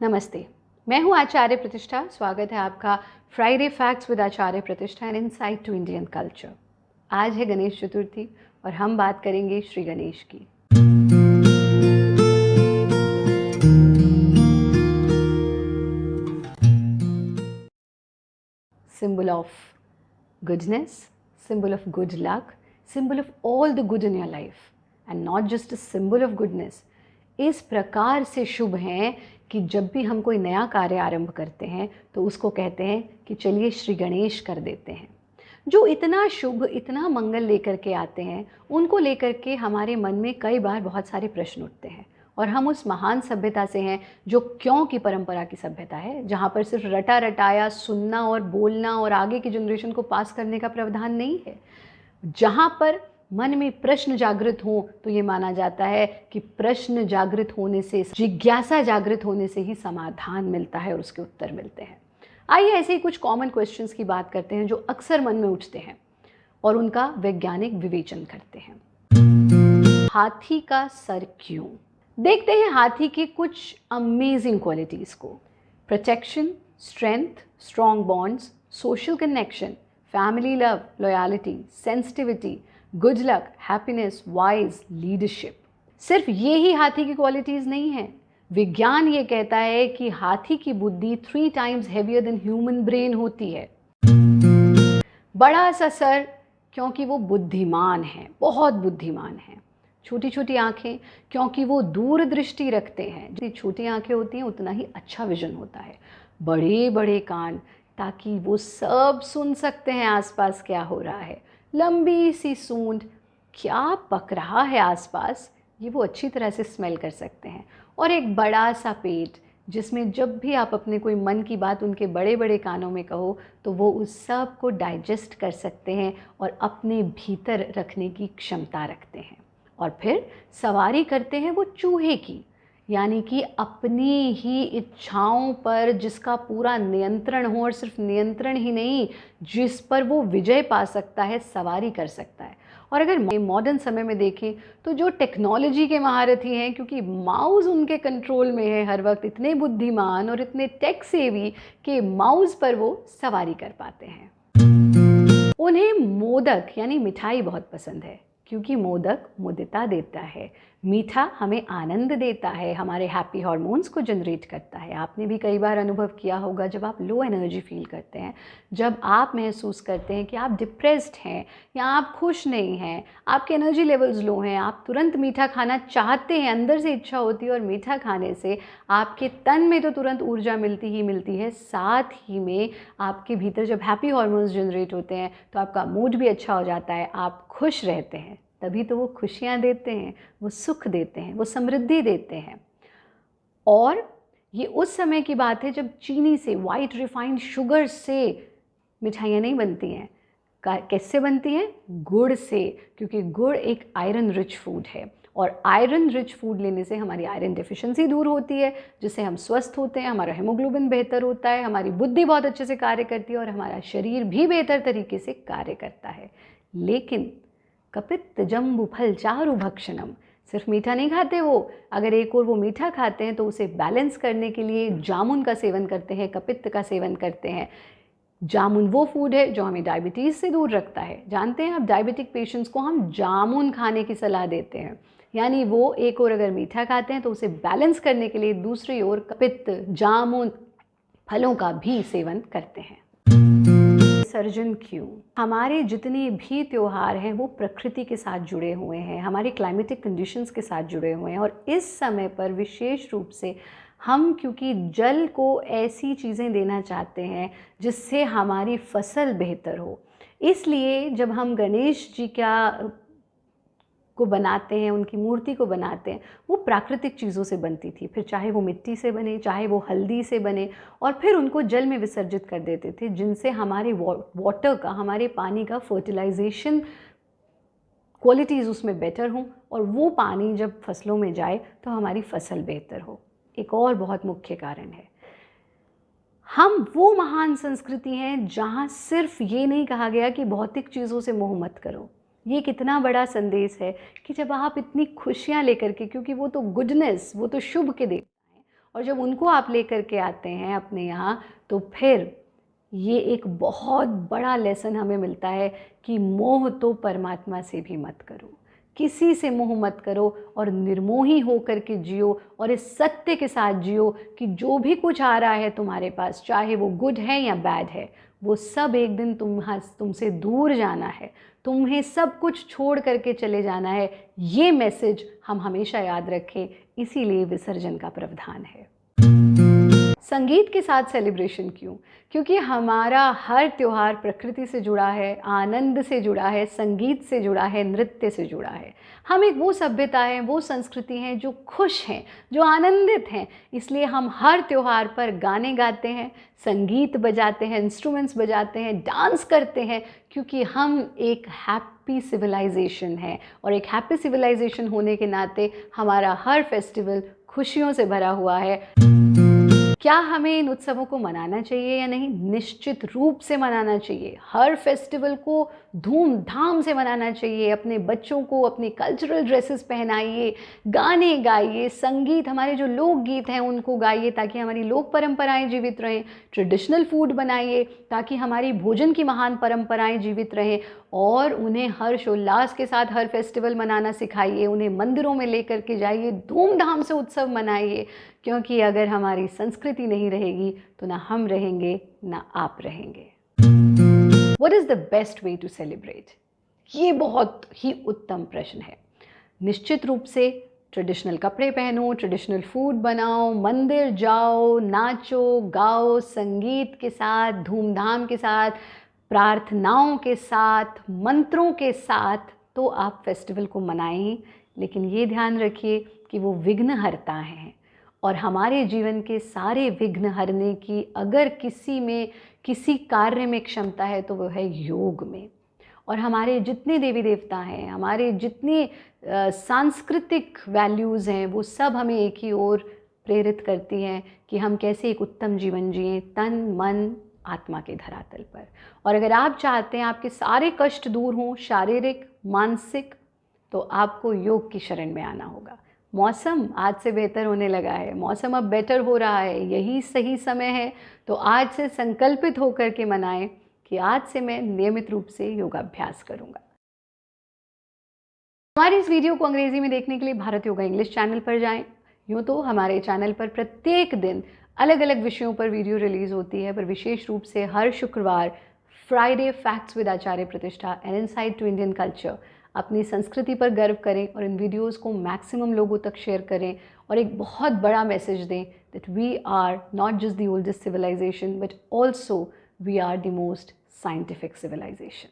नमस्ते, मैं हूँ आचार्य प्रतिष्ठा। स्वागत है आपका Friday facts with Acharya Pratishtha and insight to Indian culture. आज है गणेश चतुर्थी और हम बात करेंगे श्री गणेश की। Symbol of goodness, symbol of good luck, symbol of all the good in your life and not just a symbol of goodness. इस प्रकार से शुभ हैं कि जब भी हम कोई नया कार्य आरंभ करते हैं तो उसको कहते हैं कि चलिए श्री गणेश कर देते हैं। जो इतना शुभ, इतना मंगल लेकर के आते हैं, उनको लेकर के हमारे मन में कई बार बहुत सारे प्रश्न उठते हैं। और हम उस महान सभ्यता से हैं जो क्यों की परंपरा की सभ्यता है, जहाँ पर सिर्फ रटा रटाया सुनना और बोलना और आगे की जनरेशन को पास करने का प्रावधान नहीं है। जहाँ पर मन में प्रश्न जागृत हो तो ये माना जाता है कि प्रश्न जागृत होने से, जिज्ञासा जागृत होने से ही समाधान मिलता है और उसके उत्तर मिलते हैं। आइए ऐसे ही कुछ कॉमन क्वेश्चंस की बात करते हैं जो अक्सर मन में उठते हैं और उनका वैज्ञानिक विवेचन करते हैं। हाथी का सर क्यों? देखते हैं हाथी की कुछ अमेजिंग क्वालिटीज को। Protection, strength, strong bonds, social connection, family love, loyalty, sensitivity, good luck, happiness, wise, leadership. सिर्फ ये ही हाथी की क्वालिटीज नहीं है। विज्ञान ये कहता है कि हाथी की बुद्धि 3 times heavier than human brain होती है। बड़ा सा सर क्योंकि वो बुद्धिमान है, बहुत बुद्धिमान है। छोटी छोटी आंखें क्योंकि वो दूरदृष्टि रखते हैं। जितनी छोटी आंखें होती हैं उतना ही अच्छा विजन होता है। बड़े बड़े कान ताकि वो सब सुन सकते हैं आसपास क्या हो रहा है। लंबी सी सूंड, क्या पक रहा है आसपास ये वो अच्छी तरह से स्मेल कर सकते हैं। और एक बड़ा सा पेट जिसमें जब भी आप अपने कोई मन की बात उनके बड़े बड़े कानों में कहो तो वो उस सब को डाइजेस्ट कर सकते हैं और अपने भीतर रखने की क्षमता रखते हैं। और फिर सवारी करते हैं वो चूहे की, यानी कि अपनी ही इच्छाओं पर जिसका पूरा नियंत्रण हो, और सिर्फ नियंत्रण ही नहीं, जिस पर वो विजय पा सकता है, सवारी कर सकता है। और अगर मॉडर्न समय में देखें तो जो टेक्नोलॉजी के महारथी हैं, क्योंकि माउस उनके कंट्रोल में है हर वक्त, इतने बुद्धिमान और इतने टेक सेवी कि माउस पर वो सवारी कर पाते हैं। उन्हें मोदक यानी मिठाई बहुत पसंद है क्योंकि मोदक मुदिता देता है। मीठा हमें आनंद देता है, हमारे हैप्पी हार्मोन्स को जनरेट करता है। आपने भी कई बार अनुभव किया होगा जब आप लो एनर्जी फील करते हैं, जब आप महसूस करते हैं कि आप डिप्रेस्ड हैं या आप खुश नहीं हैं, आपके एनर्जी लेवल्स लो हैं, आप तुरंत मीठा खाना चाहते हैं, अंदर से इच्छा होती है। और मीठा खाने से आपके तन में तो तुरंत ऊर्जा मिलती ही मिलती है, साथ ही में आपके भीतर जब हैप्पी हार्मोन्स जनरेट होते हैं तो आपका मूड भी अच्छा हो जाता है, आप खुश रहते हैं। तभी तो वो खुशियाँ देते हैं, वो सुख देते हैं, वो समृद्धि देते हैं। और ये उस समय की बात है जब चीनी से, वाइट रिफाइंड शुगर से मिठाइयाँ नहीं बनती हैं। कैसे बनती हैं? गुड़ से, क्योंकि गुड़ एक आयरन रिच फूड है और आयरन रिच फूड लेने से हमारी आयरन डेफिशिएंसी दूर होती है, जिससे हम स्वस्थ होते हैं, हमारा हेमोग्लोबिन बेहतर होता है, हमारी बुद्धि बहुत अच्छे से कार्य करती है और हमारा शरीर भी बेहतर तरीके से कार्य करता है। लेकिन कपित्त जम्बु फल चारु भक्षणम, सिर्फ मीठा नहीं खाते वो, अगर एक और वो मीठा खाते हैं तो उसे बैलेंस करने के लिए जामुन का सेवन करते हैं, कपित्त का सेवन करते हैं। जामुन वो फूड है जो हमें डायबिटीज़ से दूर रखता है। जानते हैं आप, डायबिटिक पेशेंट्स को हम जामुन खाने की सलाह देते हैं, यानी वो एक और अगर मीठा खाते हैं तो उसे बैलेंस करने के लिए दूसरी ओर कपित्त, जामुन फलों का भी सेवन करते हैं। विसर्जन क्यों? हमारे जितने भी त्योहार हैं वो प्रकृति के साथ जुड़े हुए हैं, हमारे क्लाइमेटिक कंडीशंस के साथ जुड़े हुए हैं। और इस समय पर विशेष रूप से हम क्योंकि जल को ऐसी चीज़ें देना चाहते हैं जिससे हमारी फसल बेहतर हो, इसलिए जब हम गणेश जी को बनाते हैं, उनकी मूर्ति को बनाते हैं, वो प्राकृतिक चीज़ों से बनती थी। फिर चाहे वो मिट्टी से बने, चाहे वो हल्दी से बने, और फिर उनको जल में विसर्जित कर देते थे, जिनसे हमारे वाटर का, हमारे पानी का फर्टिलाइजेशन क्वालिटीज़ उसमें बेटर हों और वो पानी जब फसलों में जाए तो हमारी फसल बेहतर हो। एक और बहुत मुख्य कारण है, हम वो महान संस्कृति हैं जहाँ सिर्फ ये नहीं कहा गया कि भौतिक चीज़ों से मोह मत करो। ये कितना बड़ा संदेश है कि जब आप इतनी खुशियाँ लेकर के, क्योंकि वो तो गुडनेस, वो तो शुभ के देवता हैं, और जब उनको आप लेकर के आते हैं अपने यहाँ, तो फिर ये एक बहुत बड़ा लेसन हमें मिलता है कि मोह तो परमात्मा से भी मत करो, किसी से मोह मत करो और निर्मोही हो करके जियो और इस सत्य के साथ जियो कि जो भी कुछ आ रहा है तुम्हारे पास, चाहे वो गुड है या बैड है, वो सब एक दिन तुमसे दूर जाना है, तुम्हें सब कुछ छोड़ करके चले जाना है। ये मैसेज हम हमेशा याद रखें, इसीलिए विसर्जन का प्रावधान है। संगीत के साथ सेलिब्रेशन क्यों? क्योंकि हमारा हर त्यौहार प्रकृति से जुड़ा है, आनंद से जुड़ा है, संगीत से जुड़ा है, नृत्य से जुड़ा है। हम एक वो सभ्यता है, वो संस्कृति हैं जो खुश हैं, जो आनंदित हैं। इसलिए हम हर त्यौहार पर गाने गाते हैं, संगीत बजाते हैं, इंस्ट्रूमेंट्स बजाते हैं, डांस करते हैं, क्योंकि हम एक हैप्पी सिविलाइजेशन है और एक हैप्पी सिविलाइजेशन होने के नाते हमारा हर फेस्टिवल खुशियों से भरा हुआ है। क्या हमें इन उत्सवों को मनाना चाहिए या नहीं? निश्चित रूप से मनाना चाहिए। हर फेस्टिवल को धूमधाम से मनाना चाहिए। अपने बच्चों को अपनी कल्चरल ड्रेसेस पहनाइए, गाने गाइए, संगीत, हमारे जो लोकगीत हैं उनको गाइए ताकि हमारी लोक परंपराएं जीवित रहें। ट्रेडिशनल फूड बनाइए ताकि हमारी भोजन की महान परंपराएं जीवित रहें और उन्हें हर्षोल्लास के साथ हर फेस्टिवल मनाना सिखाइए। उन्हें मंदिरों में लेकर के जाइए, धूमधाम से उत्सव मनाइए, क्योंकि अगर हमारी संस्कृति नहीं रहेगी तो ना हम रहेंगे ना आप रहेंगे। What is the best way to celebrate? ये बहुत ही उत्तम प्रश्न है। निश्चित रूप से ट्रेडिशनल कपड़े पहनो, ट्रेडिशनल फूड बनाओ, मंदिर जाओ, नाचो गाओ, संगीत के साथ, धूमधाम के साथ, प्रार्थनाओं के साथ, मंत्रों के साथ, तो आप फेस्टिवल को मनाएं। लेकिन ये ध्यान रखिए कि वो विघ्नहर्ता हैं और हमारे जीवन के सारे विघ्न हरने की अगर किसी में, किसी कार्य में क्षमता है तो वो है योग में। और हमारे जितने देवी देवता हैं, हमारे जितने सांस्कृतिक वैल्यूज़ हैं, वो सब हमें एक ही ओर प्रेरित करती हैं कि हम कैसे एक उत्तम जीवन जिएं, तन मन आत्मा के धरातल पर। और अगर आप चाहते हैं आपके सारे कष्ट दूर हों, शारीरिक मानसिक, तो आपको योग की शरण में आना होगा। मौसम आज से बेहतर होने लगा है, मौसम अब बेटर हो रहा है, यही सही समय है। तो आज से संकल्पित होकर के मनाएं कि आज से मैं नियमित रूप से योगाभ्यास करूंगा। हमारी इस वीडियो को अंग्रेजी में देखने के लिए भारत योगा इंग्लिश चैनल पर जाएं। यूँ तो हमारे चैनल पर प्रत्येक दिन अलग अलग विषयों पर वीडियो रिलीज होती है, पर विशेष रूप से हर शुक्रवार Friday facts with Acharya Pratishtha, an insight to Indian culture. अपनी संस्कृति पर गर्व करें और इन वीडियोस को मैक्सिमम लोगों तक शेयर करें और एक बहुत बड़ा मैसेज दें that we are not just the oldest civilisation but also we are the most scientific civilisation.